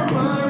Come on.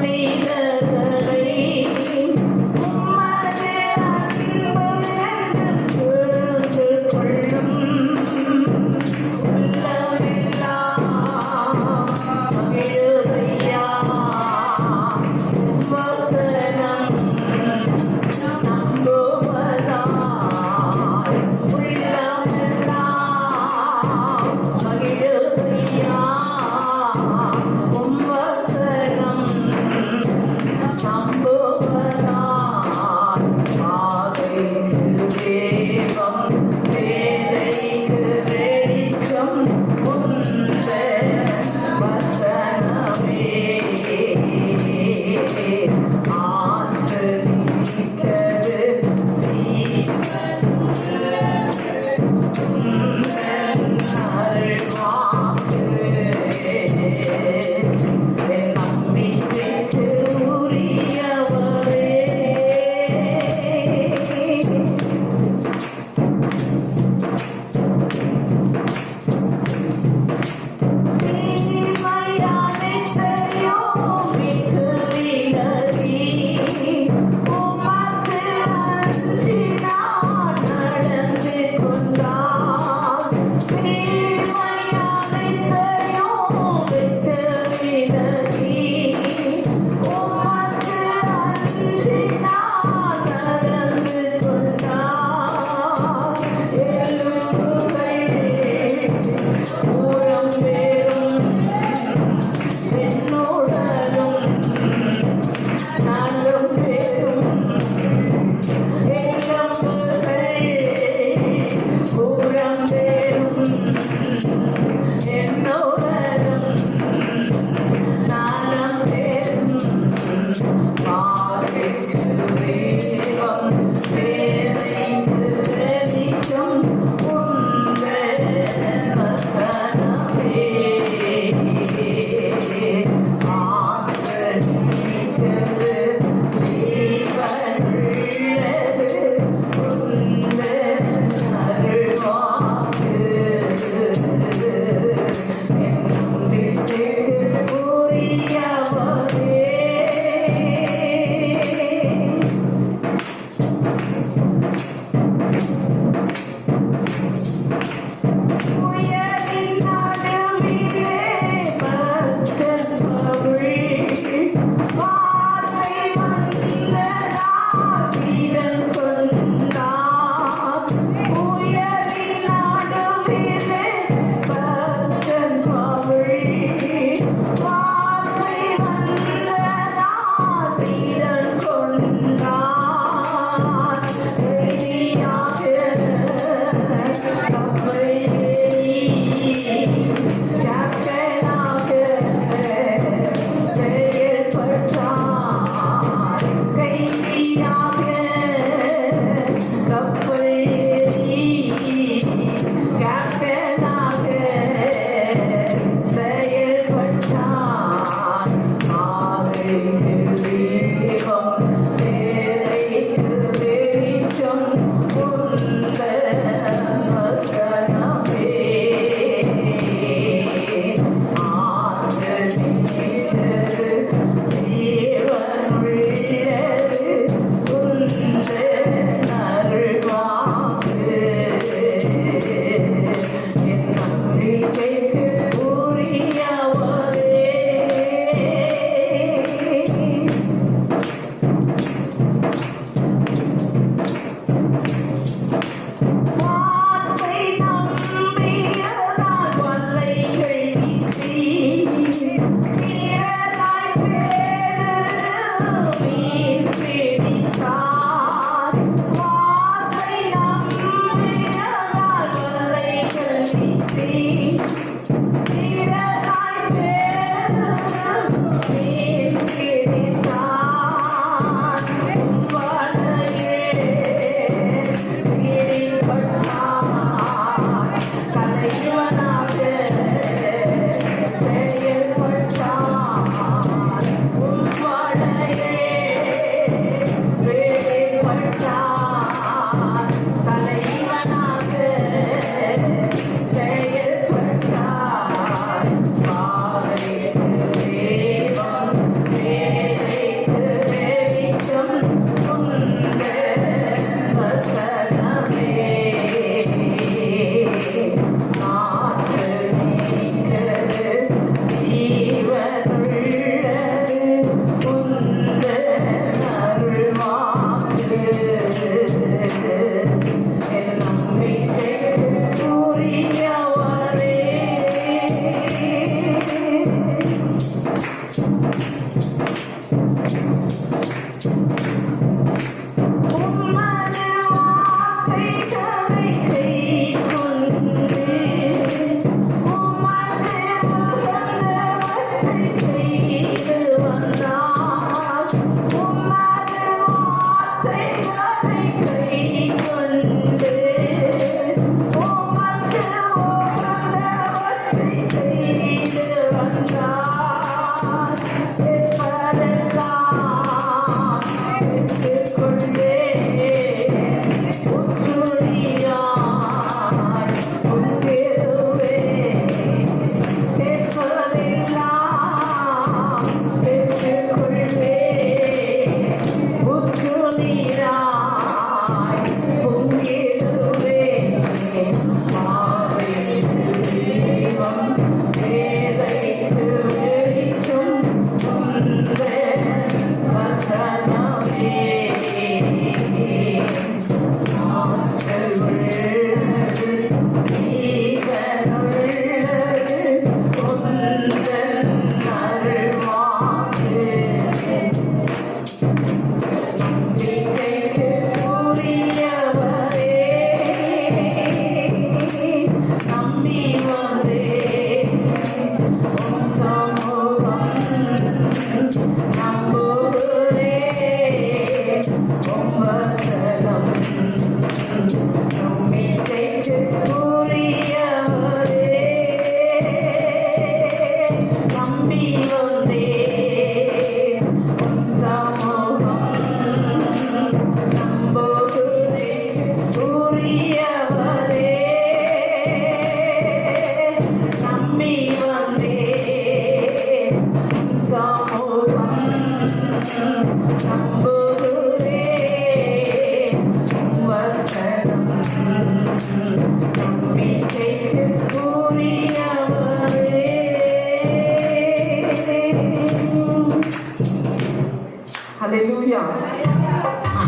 Hallelujah.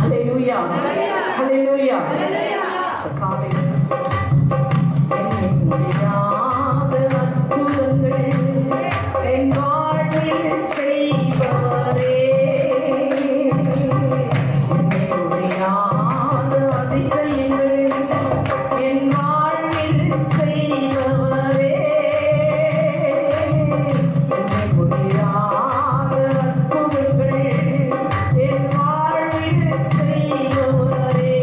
Hallelujah. Hallelujah. முடியாத அற்புதங்கள் என் வாழ்வில் செய்பவரே, முடியாத அதிசயங்கள் என் வாழ்வில் செய்பவரே, முடியாத அற்புதங்கள் என் வாழ்வில் செய்பவரே,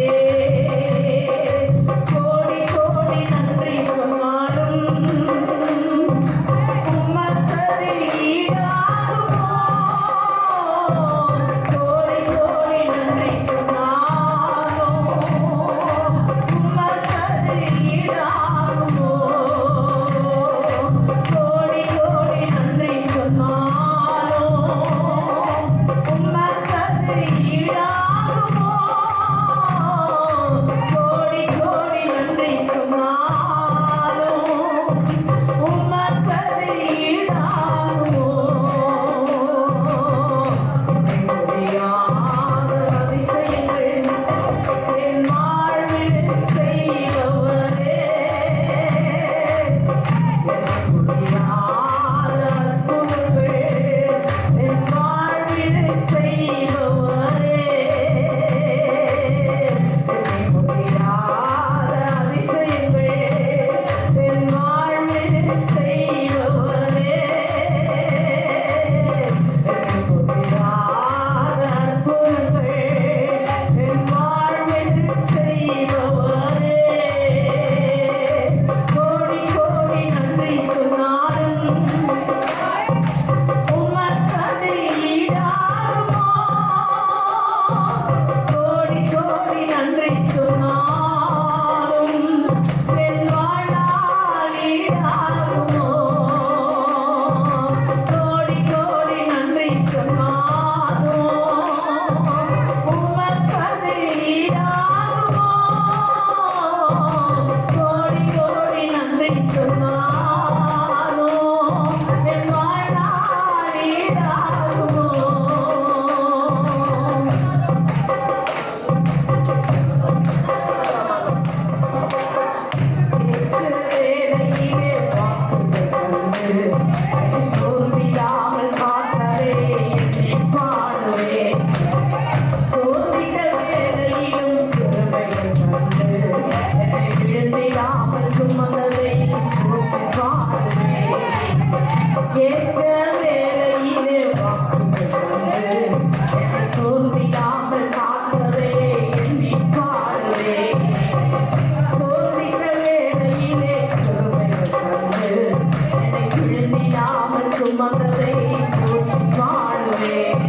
விடாமல் சுமந்ததை போற்றி பாடுவேன்.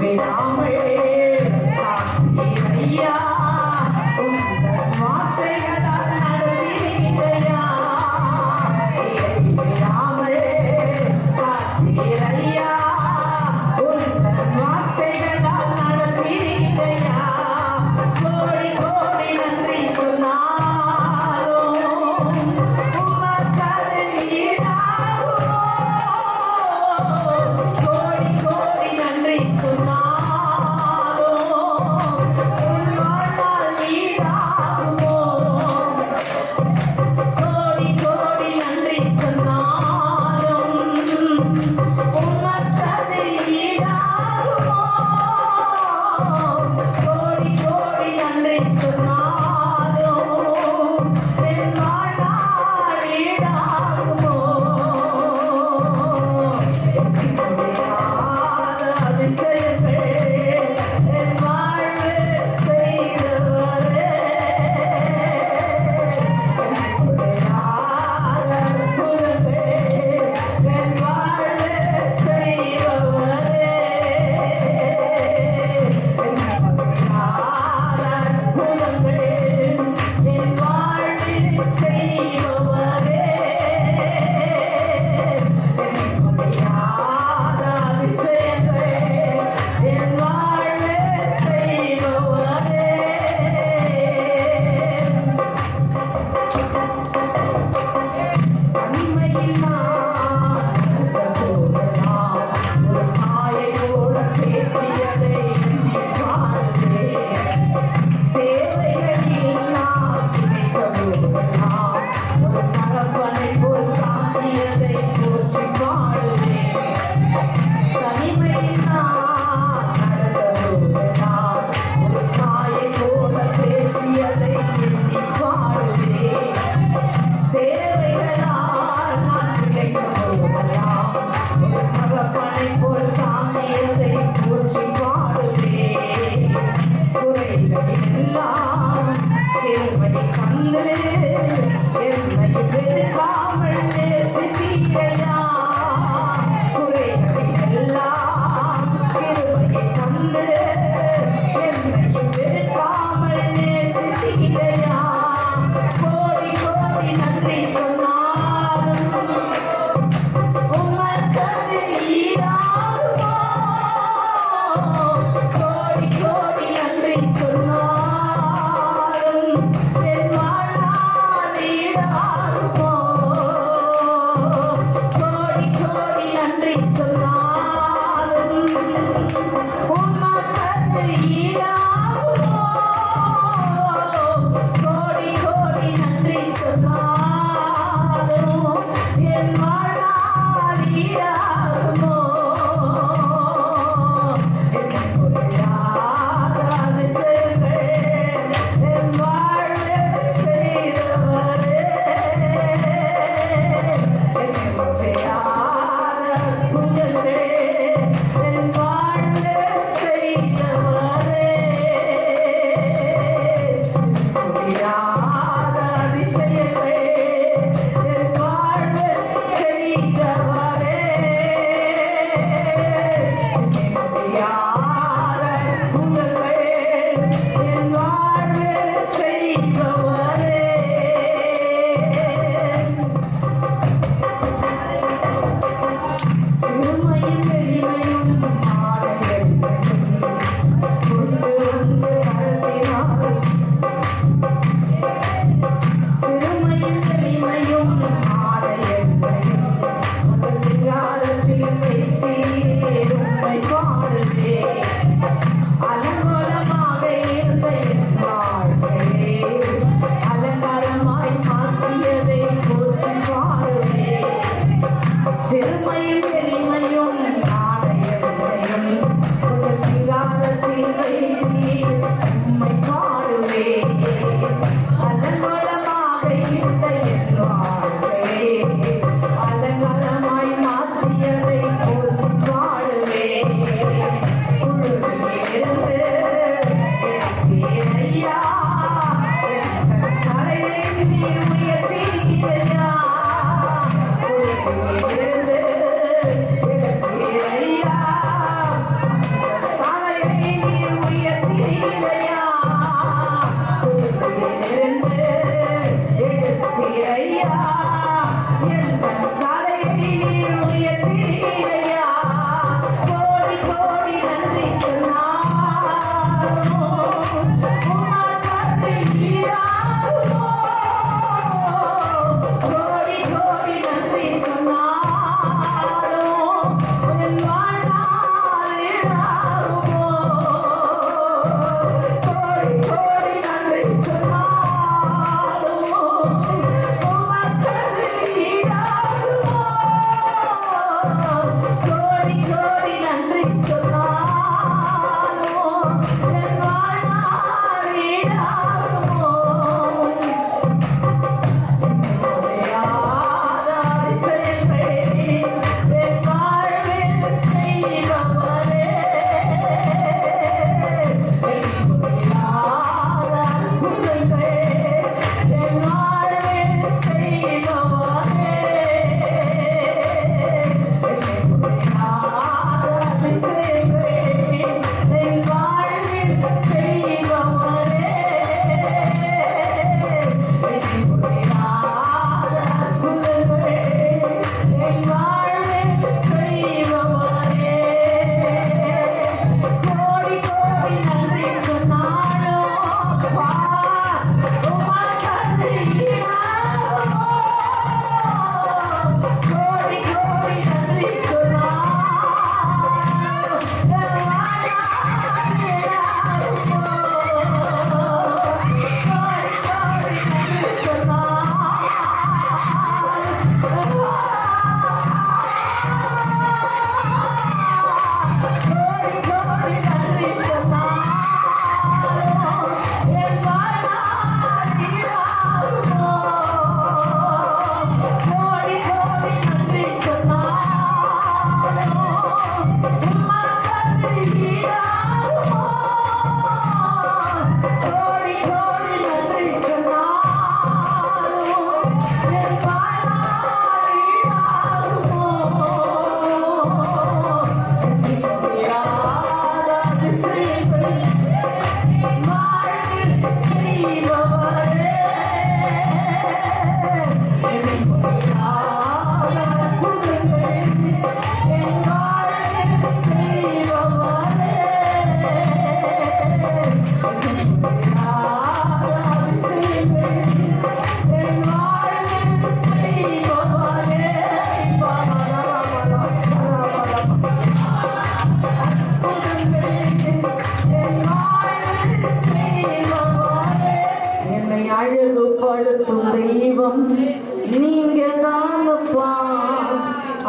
விடாமல் காத்தீரையா, உந்தன் வார்த்தைகளால் நடந்தீரையா. விடாமல் காத்தீரையா, உந்தன் வார்த்தைகளால் நடந்தீரையா. கோடி கோடி நன்றி சொன்னாலும் உமக்கது ஈடாகுமோ? கோடி கோடி நன்றி சொன்னாலும் உன் வாழ்நாள் ஈடாகுமோ? கோடி கோடி நன்றி சொன்னாலும் உமக்கது ஈடாகுமோ? கோடி கோடி நன்றி சொன்னாலும் என் வாழ்நாள் ஈடாகுமோ? அதிசயமே என் வாழ்வில் செய்தவரே, அற்புதமே என் வாழ்வில் செய்பவரே, அற்புதமே என் வாழ்வில் செய்பவரே, அதிசயமே என் வாழ்வில் செய்பவரே. தனிமையில் நான் போதலாம், ஒரு தாயை போல பேசியதை எண்ணி பாடுவேன். தேவைகளில் நான் நினைத்த போதெல்லாம் ஒரு தகப்பனை போல் தாங்கியதை போற்றி பாடுவேன். தனிமையில் நான் நடந்த போதெல்லாம் ஒரு தாயை போல பேசியதை எண்ணி பாடுவேன். தேவைகளால் நான் நினைத்த போதெல்லாம் ஒரு தகப்பனை போல் தாங்கியதை போற்றி பாடுவேன். குறைகள் எல்லாம் தேவை கண்டு என்னை வெறுக்காமல் நேசித்தீரையா. குறைகள் எல்லாம் தேவை கண்டு என்னை வெறுக்காமல் நேசித்தீரையா. கோடி கோடி நன்றி சொன்னாலும் உமக்கது ஈடாகுமோ? கோடி கோடி நன்றி சொன்னாலும் என் வாழ்நாள் ஈடாகுமோ? கோடி கோடி நன்றி சொன்னாலும் உமக்கது ஈடாகுமோ? கோடி கோடி நன்றி சொன்னாலும் என் வாழ்நாள் ஈடாகுமோ? அதிசயமே என் வாழ்வில் செய்தவரே, அற்புதமே என் வாழ்வில் செய்தவரே. அதிசயமே என் வாழ்வில் செய்தவரே, அற்புதமே என் வாழ்வில் செய்தவரே. சிறுமையும் எளிமையும் ஆடையையும் கொண்டு வந்து நடத்தினார். சிறுமையும் எளிமையும் ஆடையையும் அந்த சிங்காரத்தில் வைத்தீர், உம்மை பாடுவேன். அலங்கோலமாக இருந்த என் வாழ்க்கையை அலங்காரமாய் மாற்றியதை போற்றி பாடுவேன். சிறுமையும் எளிமையும் ஆடையையும் அந்த சிங்காரத்தில் வைத்தீர், உம்மை பாடுவேன். அலங்கோலமாக இருந்த என் வாழ்க்கையை அலங்காரமாய் மாற்றியதை போற்றி பாடுவேன். உழுதிலிருந்து எடுத்தீரையா, என் தலையை நீர் உயர்த்தீரையா.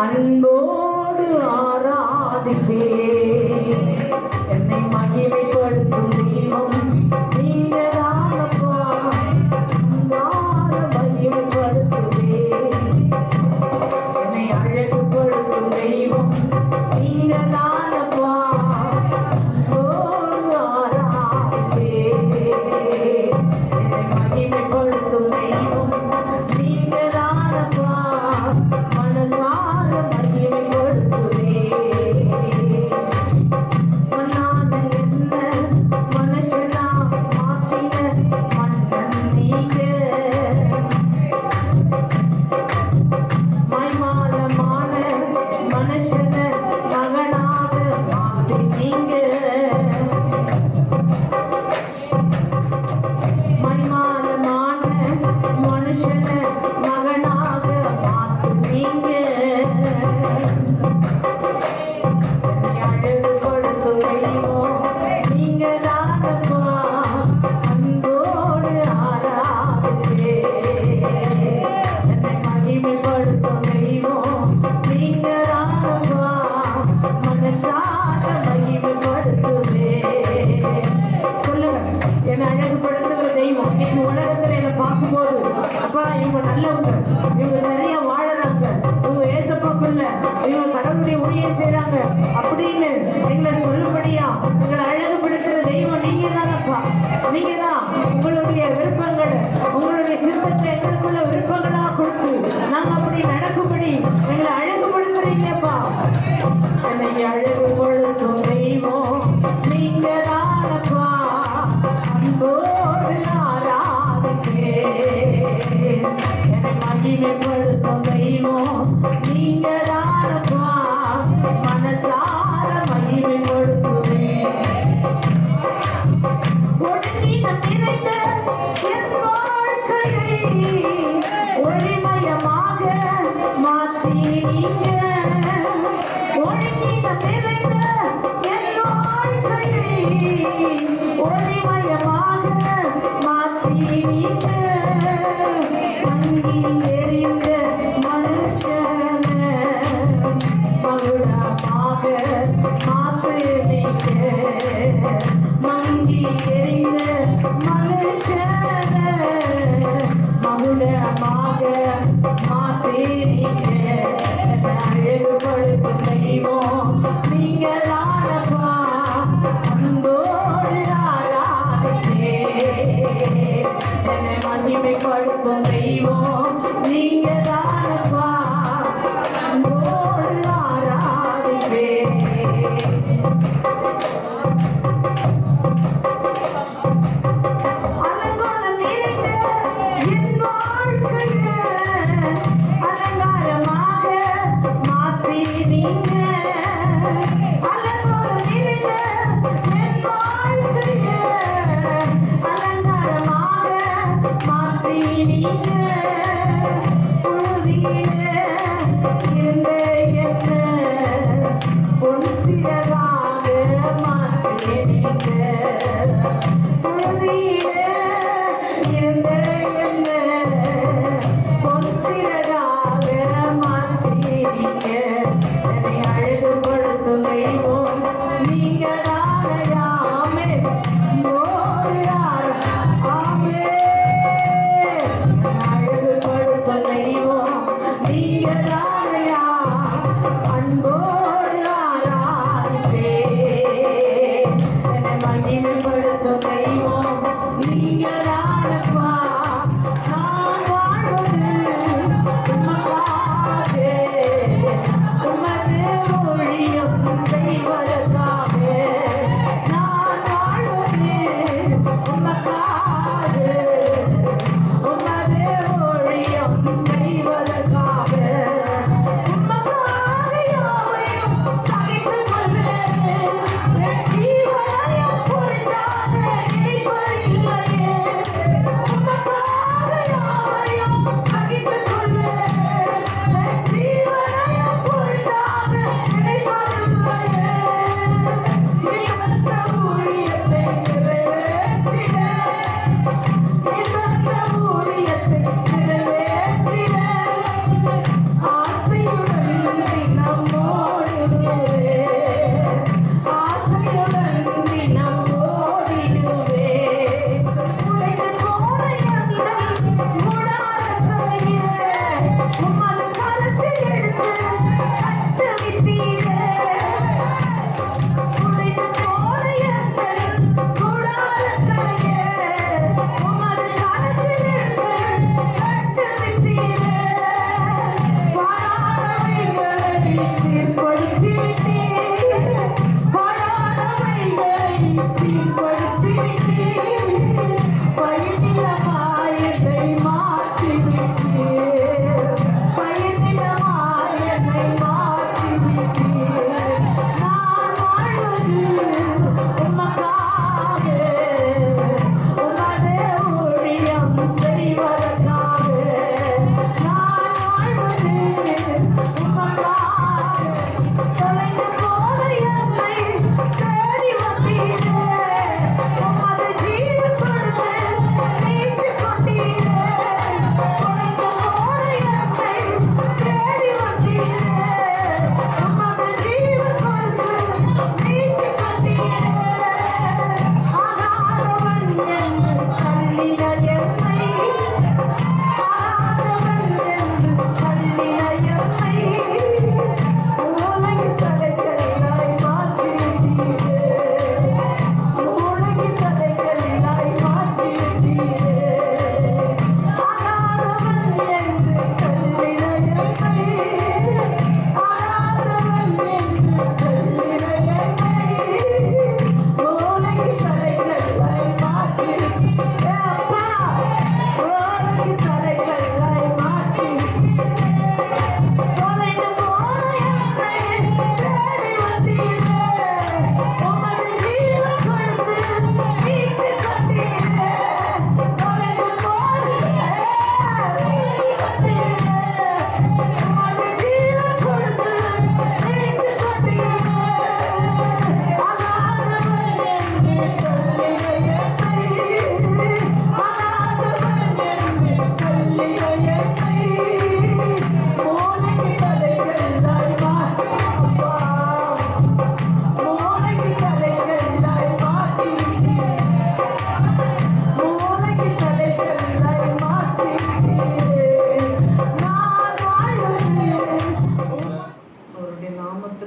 அன்போடு ஆராதிப்பேன். என்னை மகிமைப்படுத்தும் தெய்வம் நீங்கதானப்பா. அன்பார மகிமைப்படுத்துவேன். என்னை அழகுபடுத்தும் தெய்வம் நீங்கதானப்பா. அன்போடு ஆராதிப்பேன். என்னை மகிமைப்படுத்தும் தெய்வம் நீங்கதானப்பா. மனசார மகிமைப்படுத்துவேன். மன்னான என்ன மனுஷனா மாத்தின மன்னன் நீங்க. மைமாலமான மனுஷன மகனாக மாத்தினீங்க. மைமாலமான மனுஷன மகனாக மாத்தினீங்க. அழகுபடுத்தும் தெய்வம் நீங்கதானப்பா. அன்போடு ஆராதிப்பேன். என்னை மகிமைப்படுத்தும் தெய்வம் நீங்கதானப்பா. மனசார மகிமைப்படுத்துவேன். சொல்லுங்க, என்னை அழகுபடுத்துகிற தெய்வம். நீங்க உலகத்துல என்னை பார்க்கும்போது அப்பா இவங்க நல்லவங்க, இவங்க சரியா வாழறாங்க, இவங்க ஏசப்பாக்குள்ள இவங்க கடவுளுடைய ஊழியம் செய்றாங்க அப்படின்னு எங்களை சொல்லும்படியா எங்களை அழகுபடுத்துகிற தெய்வம் நீங்க தானப்பா. நீங்க தான் உங்களுடைய விருப்பங்களை உங்களுடைய சித்தத்தை எங்களுக்குள்ள விருப்பங்களா கொடுத்து நாங்க அப்படி நடக்கும்படி எங்களை அழகுபடுத்துறீங்கப்பா. என்னை அழகுபடுத்தும் தெய்வம் நீங்க தானப்பா. அன்போடு ஆராதிப்பேன். என்னை மகிமைப்படுத்தும் தெய்வம் நீங்க தானப்பா. மனசார மகிமைப்படுத்துவேன். ஒழுங்கினம் நிறைந்த என் வாழ்க்கையை ஒளிமயமாக மாற்றினீங்க. ஒழுங்கினம் நிறைந்த என் வாழ்க்கையை ஒளிமயமாக மாற்றினீங்க. மங்கி எறிந்த மனுஷன மகுடமாக மாற்றினீங்க. மங்கி எறிந்த மனுஷன மகுடமாக மாற்றினீங்க.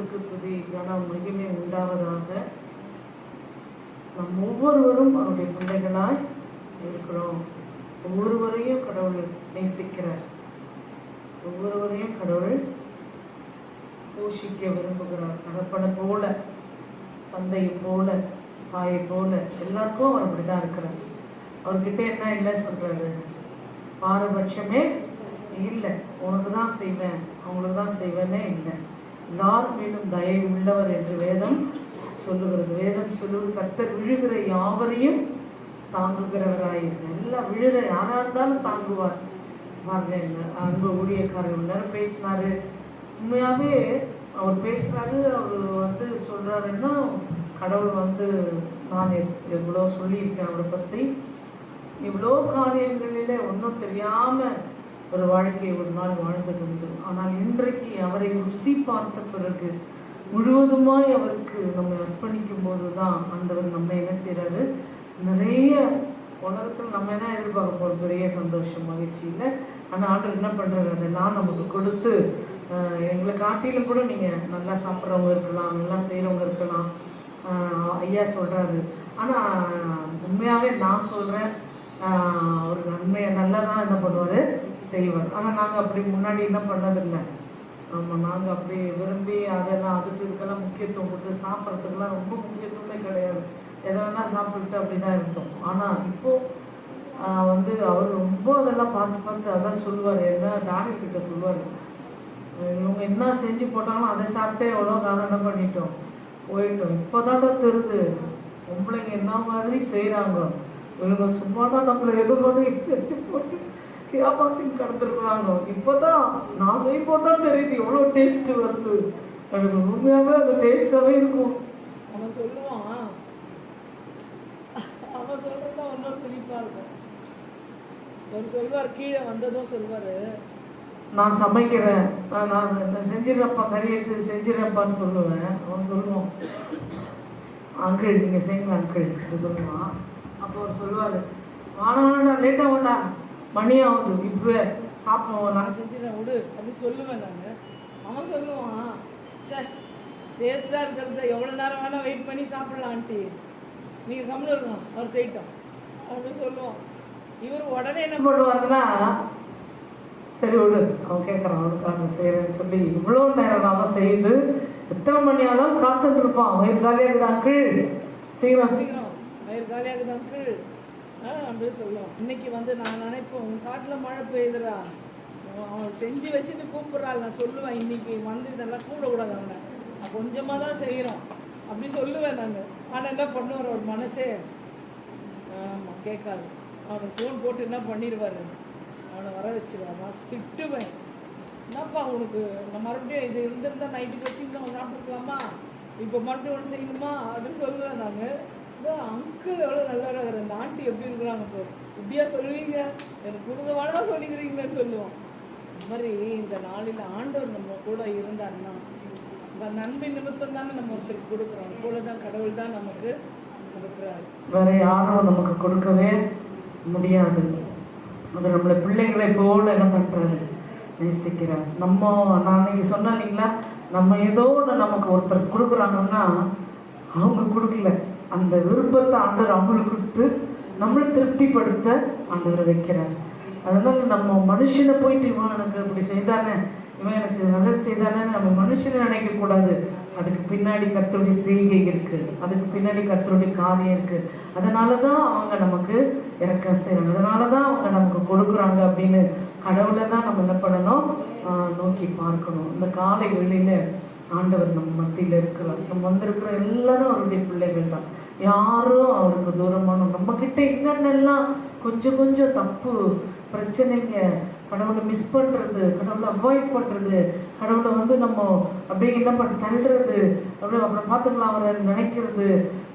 நாமத்துக்கு துதி கன மகிமை உண்டாவதாக. நம் ஒவ்வொருவரும் அவருடைய பிள்ளைகளாய் இருக்கிறோம். ஒவ்வொருவரையும் கடவுள் நேசிக்கிறார். ஒவ்வொருவரையும் கடவுள் போஷிக்க விரும்புகிறார். தகப்பனை போல, தந்தையை போல, தாயை போல எல்லாருக்கும் அவர் அப்படிதான் இருக்கிறார். அவர்கிட்ட என்ன இல்லை சொல்றாரு? பாரபட்சமே இல்லை. உனக்கு தான் செய்வேன், அவங்களுக்கு தான் செய்வேனே இல்லை. எல்லார் மீதும் தயை உள்ளவர் என்று வேதம் சொல்லுகிறது. வேதம் சொல்லுவது கர்த்தர் விழுகிற யாவரையும் தாங்குகிறவராயிருக்க. எல்லாம் விழுகிற யாரா இருந்தாலும் தாங்குவார். பாருங்க, அன்பு ஊழியக்காரர் நேரம் பேசினாரு. உண்மையாவே அவர் பேசுறாரு. அவர் சொல்றாருன்னா கடவுள் நான் எவ்வளோ சொல்லியிருக்கேன் அவரை பற்றி. இவ்வளோ காரியங்களில் ஒன்றும் தெரியாம ஒரு வாழ்க்கையை ஒரு நாள் வாழ்ந்தது உண்டு. ஆனால் இன்றைக்கு அவரை ருசி பார்த்த பிறகு முழுவதுமாய் அவருக்கு நம்ம அர்ப்பணிக்கும் போது தான் ஆண்டவர் நம்ம என்ன செய்யறாரு? நிறைய உலகத்தில் நம்ம என்ன எதிர்பார்க்க போகிறோம்? பெரிய சந்தோஷம், மகிழ்ச்சி இல்லை. ஆனால் ஆண்டவர் என்ன பண்ணுறாரு? அதெல்லாம் நமக்கு கொடுத்து எங்களை காட்டிலும் கூட நீங்கள் நல்லா சாப்பிட்றவங்க இருக்கலாம், நல்லா செய்கிறவங்க இருக்கலாம், ஐயா சொல்கிறாரு. ஆனால் உண்மையாகவே நான் சொல்கிறேன், ஒரு நன்மையை நல்லா தான் என்ன பண்ணுவார், செய்வார். ஆனால் நாங்கள் அப்படி முன்னாடி என்ன பண்ணதில்லை. ஆமாம், நாங்கள் அப்படி விரும்பி அதெல்லாம் அதுக்கு இதுக்கெல்லாம் முக்கியத்துவம் கொடுத்து சாப்பிட்றதுக்கெல்லாம் ரொம்ப முக்கியத்துவமே கிடையாது. எதை வேணால் சாப்பிட்டுட்டு அப்படி தான் இருந்தோம். ஆனால் இப்போது அவர் ரொம்ப அதெல்லாம் பார்த்து அதான் சொல்லுவார். என்ன டாக்டர்கிட்ட சொல்லுவார், இவங்க என்ன செஞ்சு போட்டாலும் அதை சாப்பிட்டே எவ்வளோ காலம் என்ன பண்ணிட்டோம், போயிட்டோம். இப்போ தான் தெரியுது பொம்பளைங்க என்ன மாதிரி செய்கிறாங்க. இவங்க சும்மா தான் நம்மளை எதுவும் செஞ்சு போட்டு ஏமாத்தி கடந்துருக்குறாங்க. இப்போதான் நான் செய்யும் போது தான் தெரியுது எவ்வளோ டேஸ்ட் வருது. எனக்கு உண்மையாகவே அந்த டேஸ்டாகவே இருக்கும். அவன் சொல்லுவான், அவன் சொல்றதுதான் ஒன்றும் சிரிப்பாக இருக்கும். அவர் சொல்வார், கீழே வந்ததும் சொல்வார், நான் சமைக்கிறேன், நான் செஞ்சிடறப்பா, கறி எடுத்து செஞ்சிடறப்பான்னு சொல்லுவேன். அவன் சொல்லுவான், அங்கிள் நீங்கள் செய்யுங்க அங்கிள் அப்படி சொல்லுவான். அப்போ அவர் சொல்லுவார், வாடா லேட்டாக வாடா, மணியாகுது, இப்போ சாப்பிடுவோம், நான் செஞ்சிடறேன் விடு அப்படி சொல்லுவேன் நான். அவன் சொல்லுவான், சே டேஸ்டாக இருக்கிறத எவ்வளோ நேரம் வேணால் வெயிட் பண்ணி சாப்பிடலாம் ஆண்டி, நீங்கள் கம்மில் இருக்கணும், அவர் செய்யட்டும் அப்படின்னு சொல்லுவோம். இவர் உடனே என்ன பண்ணுவாருன்னா, சரி விடு அவன் கேட்குறான், அவனுக்கு அவன் செய்கிறேன்னு சொல்லி இவ்வளோ நேரம் நாம செய்து எத்தனை மணி ஆனாலும் காத்துட்டு இருப்பான். வயிறு காலியாக இருக்குதாங்கள் சீக்கிரம் சீக்கிரம் வயிறு காலியாக இருக்குதாங்கள் அப்படின்னு சொல்லுவோம். இன்னைக்கு நான் நினைப்போம், உன் காட்டில் மழை பெய்யுதுரா, அவன் செஞ்சு வச்சுட்டு கூப்பிட்றாள். நான் சொல்லுவேன், இன்னைக்கு இதெல்லாம் கூடக்கூடாது, அவனை நான் கொஞ்சமாக தான் செய்கிறோம் அப்படி சொல்லுவேன் நான். ஆனால் என்ன பண்ணுவார் அவர் மனசே, ஆமாம் கேட்காது. அவனுக்கு ஃபோன் போட்டு என்ன பண்ணிடுவார், அவனை வர வச்சிருவான். நான் திட்டுவேன், என்னப்பா உனக்கு நான் மறுபடியும் இது இருந்திருந்தால் நைட்டுக்கு வச்சுக்கிட்டு அவன் சாப்பிட்டுக்கலாமா, இப்போ மறுபடியும் ஒன்று செய்யணுமா அப்படின்னு சொல்லுவேன் நான். அங்கிள் எவ்வளோ நல்லா இருக்கிற, இந்த ஆண்டி எப்படி இருக்கிறாங்க இப்போ, இப்படியா சொல்லுவீங்க, எனக்கு கொடுக்கவானா சொல்லிக்கிறீங்கன்னு சொல்லுவோம். இந்த மாதிரி இந்த நாளில் ஆண்டவர் நம்ம கூட இருந்தாருன்னா இந்த நன்மை நிமித்தம் தானே நம்ம ஒருத்தருக்கு கொடுக்குறோம். கூட தான் கடவுள் தான் நமக்கு கொடுக்குறாரு, வேற யாரும் நமக்கு கொடுக்கவே முடியாது. அது நம்மளை பிள்ளைகளை போல என்ன பண்ணுறாரு, நேசிக்கிறார். நான் நீங்கள் சொன்ன இல்லைங்களா, நம்ம ஏதோ ஒன்று நமக்கு ஒருத்தர் கொடுக்குறாங்கன்னா அவங்க கொடுக்கல, அந்த விருப்பத்தை ஆண்டவர் அவங்களுக்கு கொடுத்து நம்மளை திருப்திப்படுத்த ஆண்டவரை வைக்கிறார். அதனால நம்ம மனுஷனை போயிட்டு இவன் எனக்கு இப்படி செய்தானே, இவன் எனக்கு நல்லது செய்தானே நம்ம மனுஷனை நினைக்கக்கூடாது. அதுக்கு பின்னாடி கர்த்தருடைய செய்கை இருக்குது, அதுக்கு பின்னாடி கர்த்தருடைய காரியம் இருக்குது. அதனால தான் அவங்க நமக்கு இறக்கம் செய்யறாங்க, அதனால தான் அவங்க நமக்கு கொடுக்குறாங்க அப்படின்னு கடவுளை தான் நம்ம என்ன பண்ணணும், நோக்கி பார்க்கணும். இந்த காலை வேளையில ஆண்டவர் நம்ம மத்தியில் இருக்கிறார். நம்ம வந்திருக்கிற எல்லாரும் அவருடைய பிள்ளைகள் தான், யாரும் அவருக்கு தூரமான. நம்ம கிட்ட என்னென்னலாம் கொஞ்சம் கொஞ்சம் தப்பு பிரச்சனைங்க, கடவுளை மிஸ் பண்ணுறது, கடவுளை அவாய்ட் பண்ணுறது, கடவுளை நம்ம அப்படியே என்ன பண்ண தள்ளுறது, அப்படியே அப்புறம் பார்த்துக்கலாம் அவரை நினைக்கிறது,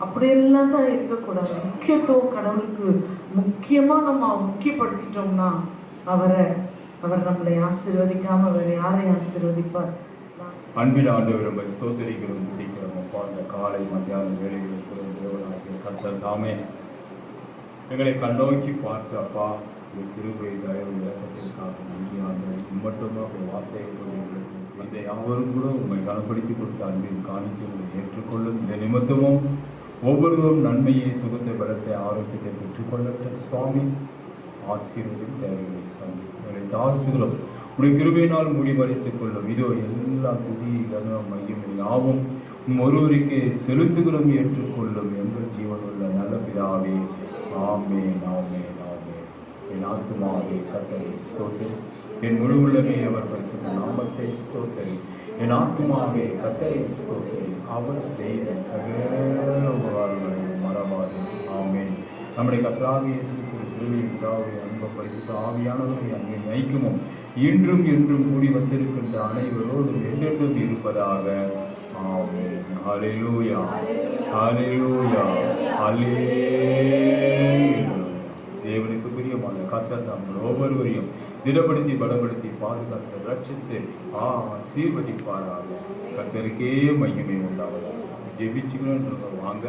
அப்படியெல்லாம் தான் இருக்கக்கூடாது. முக்கியத்துவம் கடவுளுக்கு முக்கியமாக நம்ம முக்கியப்படுத்திட்டோம்னா அவர் நம்மளை ஆசீர்வதிக்காம வேற யாரையும் ஆசீர்வதிப்பார். அன்பின் ஆண்டவர் ஸ்தோத்திரிக்கிறோம், முடிக்கிறோம். அப்பா, இந்த காலை மத்தியான வேலைகளுக்கு தேவனாகிய கர்த்தர் தாமே எங்களை கண்ணோக்கி பார்த்து, அப்பா கிருபை தயவு இறக்கத்திற்காக நன்றி ஆண்டவர். மட்டும்தான் ஒரு வார்த்தையை எங்களுக்கு அந்த யாவரும் கூட உண்மை கனப்படுத்தி கொடுத்த அன்பின் காணிக்கைகளை ஏற்றுக்கொள்ளும். இந்த நிமித்தமும் ஒவ்வொருவரும் நன்மையை, சுகத்தை, பலத்தை, ஆரோக்கியத்தை பெற்றுக்கொள்ளட்ட சுவாமி ஆசீர்வதின் தேவைகளை சந்திகளை தாழ்த்துகிறோம். உடைய கிருபையினால் முடிவடைத்துக் கொள்ளும். இதோ எல்லா துதி கனம் மையம் யாவும் ஒருவருக்கே செலுத்துகிறோம். ஏற்றுக்கொள்ளும் எங்கள் ஜீவனுள்ள நல்ல பிதாவே. ஆமென், ஆமென், ஆமென். என் ஆத்துமாவே கர்த்தரை ஸ்தோத்திரி, என் முழு உள்ளமே அவர் பரிசுத்த நாமத்தை ஸ்தோத்திரி. என் ஆத்துமாவே கர்த்தரை ஸ்தோத்திரி, அவர் செய்த சகல உபகாரங்களையும் மறவாதே. ஆமென். நம்முடைய கர்த்தராகிய இயேசு கிறிஸ்துவின் பிதாவே, அன்பு பரிசுத்த ஆவியானவரை அங்கே ஐக்கியமும் இன்றும் என்றும் கூடி வந்திருக்கின்ற அனைவரோடும் என்றென்றும் இருப்பதாக. ஆமென். ஹல்லேலூயா, ஹல்லேலூயா, ஹல்லேலூயா. தேவனுக்கு பிரியமான கர்த்தர் நம்மள் ஒவ்வொருவரையும் திடப்படுத்தி, பலப்படுத்தி, பாதுகாத்து, ரட்சித்து ஆசீர்வதிப்பாராக. கர்த்தருக்கே மகிமை உண்டாவதாக. ஜெபிச்சுக்கிறோம். வாங்க,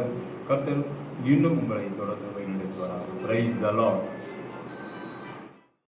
கர்த்தர் இன்னும் உங்களை தொடர்ந்து வழிநடத்துவாராக. Praise the Lord.